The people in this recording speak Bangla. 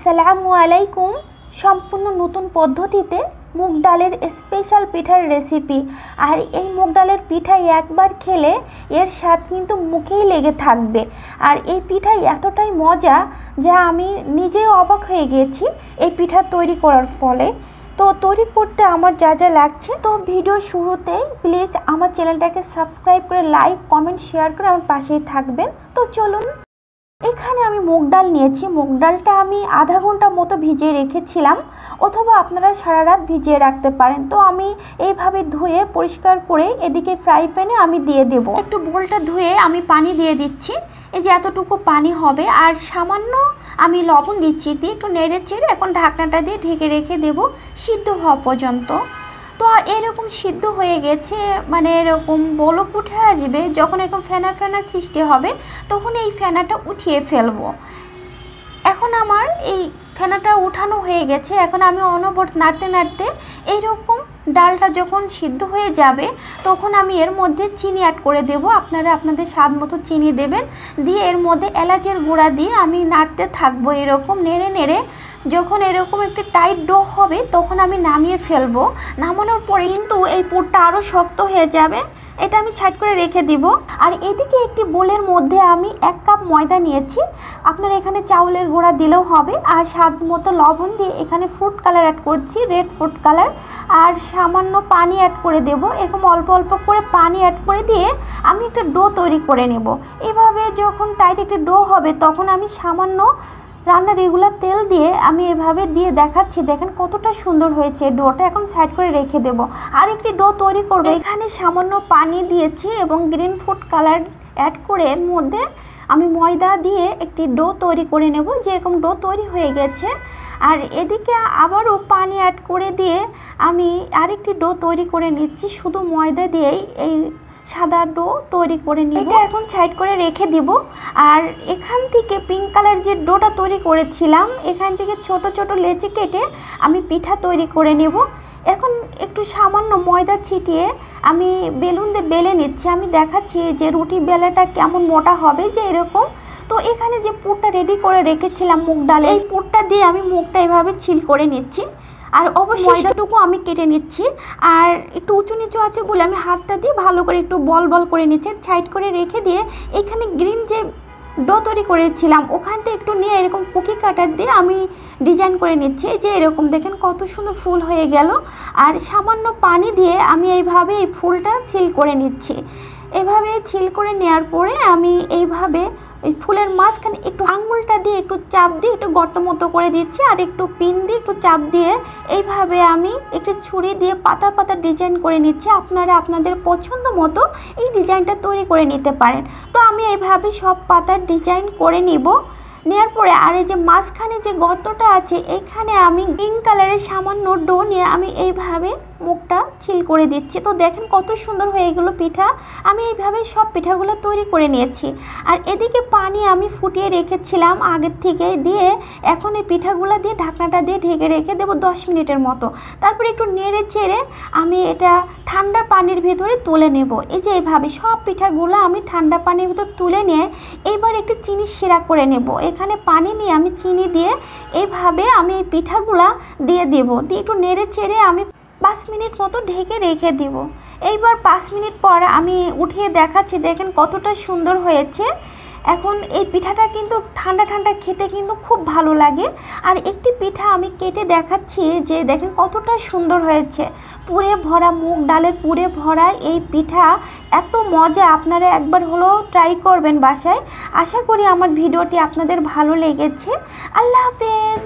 আসসালামু আলাইকুম। সম্পূর্ণ নতুন পদ্ধতিতে মুগ ডালের স্পেশাল পিঠার রেসিপি। আর এই মুগ ডালের পিঠা একবার খেলে এর স্বাদ কিন্তু মুখেই লেগে থাকবে। আর এই পিঠা এতটাই মজা যা আমি নিজেও অবাক হয়ে গেছি এই পিঠা তৈরি করার ফলে। তো তৈরি করতে আমার যা যা লাগছে, তো ভিডিও শুরুতেই প্লিজ আমার চ্যানেলটাকে সাবস্ক্রাইব করে লাইক কমেন্ট শেয়ার করে আমার পাশেই থাকবেন। তো চলুন, এখানে আমি মুগ ডাল নিয়েছি। মুগ ডালটা আমি আধা ঘন্টা মতো ভিজিয়ে রেখেছিলাম, অথবা আপনারা সারা রাত ভিজিয়ে রাখতে পারেন। তো আমি এইভাবে ধুয়ে পরিষ্কার করে এদিকে ফ্রাই প্যানে আমি দিয়ে দেব। একটু বোলটা ধুয়ে আমি পানি দিয়ে দিচ্ছি, এই যে এতটুকু পানি হবে। আর সামান্য আমি লবণ দিচ্ছি, দিয়ে একটু নেড়ে চেড়ে এখন ঢাকনাটা দিয়ে ঢেকে রেখে দেব সিদ্ধ হওয়া পর্যন্ত। তো এরকম সিদ্ধ হয়ে গেছে, মানে এরকম বলক উঠে আসবে, যখন এরকম ফেনা ফেনা সৃষ্টি হবে তখন এই ফেনাটা উঠিয়ে ফেলবো। এখন আমার এই ফেনাটা উঠানো হয়ে গেছে। এখন আমি অনবরত নাড়তে নাড়তে এইরকম ডালটা যখন সিদ্ধ হয়ে যাবে তখন আমি এর মধ্যে চিনি অ্যাড করে দেব। আপনারা আপনাদের স্বাদ মতো চিনি দেবেন, দিয়ে এর মধ্যে এলাচের গুঁড়া দিয়ে আমি নাড়তে থাকবো এরকম নেড়ে নেড়ে। যখন এরকম একটু টাইট ডো হবে তখন আমি নামিয়ে ফেলবো। নামানোর পরে কিন্তু এই পুরটা আরও শক্ত হয়ে যাবে, এটা আমি ছাইড করে রেখে দিব। আর এদিকে একটি বোলের মধ্যে আমি 1 কাপ ময়দা নিয়েছি। আপনারা এখানে চাউলের গুঁড়া দিলেও হবে। আর স্বাদ মতো লবণ দিয়ে এখানে ফুড কালার অ্যাড করছি, রেড ফুড কালার। আর সামান্য পানি অ্যাড করে দেব। এরকম অল্প অল্প করে পানি অ্যাড করে দিয়ে আমি একটা ডো তৈরি করে নেব। এভাবে যখন টাইট একটা ডো হবে তখন আমি সামান্য রান্নার রেগুলার তেল দিয়ে আমি এভাবে দিয়ে দেখাচ্ছি, দেখেন কতটা সুন্দর হয়েছে। ডোটা এখন সাইড করে রেখে দেব। আর একটি ডো তৈরি করব। এখানে সামান্য পানি দিয়েছি এবং গ্রিন ফুড কালার অ্যাড করে এর মধ্যে আমি ময়দা দিয়ে একটি ডো তৈরি করে নেব। যেরকম ডো তৈরি হয়ে গেছে, আর এদিকে আবারও পানি অ্যাড করে দিয়ে আমি আরেকটি ডো তৈরি করে নিচ্ছি। শুধু ময়দা দিয়েই এই সাদা ডো তৈরি করে নিব। এটা এখন সাইড করে রেখে দিব। আর এখান থেকে পিঙ্ক কালার যে ডোটা তৈরি করেছিলাম, এখান থেকে ছোট ছোট লেচি কেটে আমি পিঠা তৈরি করে নেব। এখন একটু সামান্য ময়দা ছিটিয়ে আমি বেলুন দিয়ে বেলে নিচ্ছি। আমি দেখাচ্ছি যে রুটি বেলাটা কেমন মোটা হবে, যে এরকম। তো এখানে যে পুরটা রেডি করে রেখেছিলাম মুগ ডালে, এই পুরটা দিয়ে আমি মুগটা এভাবে ছিল করে নিচ্ছি। আর অবশ্যই ময়দাটুকু আমি কেটে নিচ্ছি। আর একটু উঁচু নিচু আছে বলে আমি হাতটা দিয়ে ভালো করে একটু বল বল করে নিচ্ছি। সাইড করে রেখে দিয়ে এখানে গ্রিন যে ডো তৈরি করেছিলাম ওখান থেকে একটু নিয়ে এরকম কুকি কাটার দিয়ে আমি ডিজাইন করে নিচ্ছি। যে এরকম দেখেন কত সুন্দর ফুল হয়ে গেল। আর সামান্য পানি দিয়ে আমি এইভাবে এই ফুলটা ছিল করে নিচ্ছি। এভাবে ছিল করে নেওয়ার পরে আমি এইভাবে এই ফুলের মাঝখানে একটু আঙুলটা দিয়ে একটু চাপ দিয়ে একটু গর্ত মতো করে দিচ্ছি। আর একটু পিন দিয়ে একটু চাপ দিয়ে এইভাবে আমি একটু ছুরি দিয়ে পাতা পাতা ডিজাইন করে নিচ্ছি। আপনারা আপনাদের পছন্দ মতো এই ডিজাইনটা তৈরি করে নিতে পারেন। তো আমি এইভাবে সব পাতার ডিজাইন করে নিব। নেওয়ার পরে আর এই যে মাঝখানে যে গর্তটা আছে এখানে আমি পিঙ্ক কালারের সামান্য ডো নিয়ে আমি এইভাবে মুখটা ছিল করে দিচ্ছি। তো দেখেন কত সুন্দর হয়ে গেল পিঠা। আমি এইভাবে সব পিঠাগুলো তৈরি করে নিয়েছি। আর এদিকে পানি আমি ফুটিয়ে রেখেছিলাম আগের থেকে, দিয়ে এখন এই পিঠাগুলো দিয়ে ঢাকনাটা দিয়ে ঢেকে রেখে দেবো 10 মিনিটের মতো। তারপরে একটু নেড়ে চেড়ে আমি এটা ঠান্ডা পানির ভিতরে তুলে নেব। এই যে এইভাবে সব পিঠাগুলো আমি ঠান্ডা পানির ভিতর তুলে নিয়ে এইবার একটু চিনি শিরা করে নেব। এখানে পানি নিয়ে আমি চিনি দিয়ে এইভাবে আমি এই পিঠাগুলা দিয়ে দেব। দিয়ে একটু নেড়ে চেড়ে আমি 5 মিনিট মতো ঢেকে রেখে দিব। এইবার 5 মিনিট পর আমি উঠিয়ে দেখাচ্ছি, দেখেন কতটা সুন্দর হয়েছে। এখন এই পিঠাটা কিন্তু ঠান্ডা ঠান্ডা খেতে কিন্তু খুব ভালো লাগে। আর একটি পিঠা আমি কেটে দেখাচ্ছি, যে দেখেন কতটা সুন্দর হয়েছে। পুরে ভরা মুগ ডালের পুরে ভরা এই পিঠা এত মজা, আপনারা একবার হলেও ট্রাই করবেন বাসায়। আশা করি আমার ভিডিওটি আপনাদের ভালো লেগেছে। আল্লাহ হাফেজ।